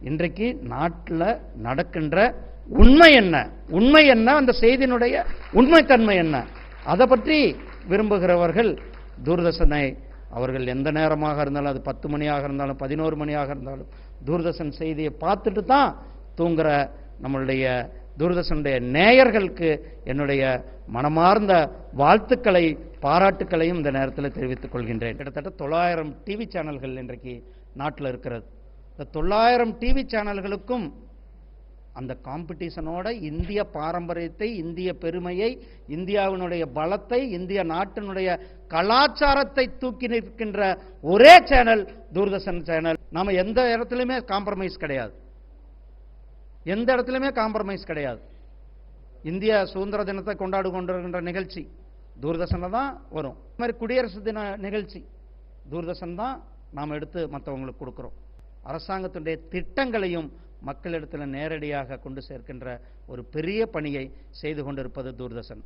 இன்றைக்கு நாட்டில் நடக்கின்ற உண்மை என்ன, அந்த செய்தியினுடைய உண்மைத்தன்மை என்ன, அதை பற்றி விரும்புகிறவர்கள் தூர்தர்ஷனை அவர்கள் எந்த நேரமாக இருந்தாலும், அது 10 மணியாக இருந்தாலும் 11 மணியாக இருந்தாலும் தூர்தர்ஷன் செய்தியை பார்த்துட்டு தான் தூங்குற நம்மளுடைய தூர்தர்ஷனுடைய நேயர்களுக்கு என்னுடைய மனமார்ந்த வாழ்த்துக்களை பாராட்டுக்களையும் இந்த நேரத்தில் தெரிவித்துக் கொள்கின்றேன். கிட்டத்தட்ட 900 டிவி சேனல்கள் இன்றைக்கு நாட்டில் இருக்கிறது. இந்த 900 டிவி சேனல்களுக்கும் அந்த காம்படிஷனோட இந்திய பாரம்பரியத்தை, இந்திய பெருமையை, இந்தியாவினுடைய பலத்தை, இந்திய நாட்டினுடைய கலாச்சாரத்தை தூக்கி நிற்கின்ற ஒரே சேனல் தூர்தர்ஷன் சேனல். நாம எந்த இடத்துலையுமே காம்ப்ரமைஸ் கிடையாது, எந்த இடத்துலையுமே காம்ப்ரமைஸ் கிடையாது. இந்திய சுதந்திர தினத்தை கொண்டாடு கொண்டிருக்கின்ற நிகழ்ச்சி தூர்தர்ஷனில் தான் வரும். இது மாதிரி குடியரசு தின நிகழ்ச்சி தூர்தர்ஷன் தான் நாம் எடுத்து மற்றவங்களுக்கு கொடுக்குறோம். அரசாங்கத்துடைய திட்டங்களையும் மக்களிடத்தில் நேரடியாக கொண்டு சேர்க்கின்ற ஒரு பெரிய பணியை செய்து கொண்டிருப்பது தூர்தர்ஷன்.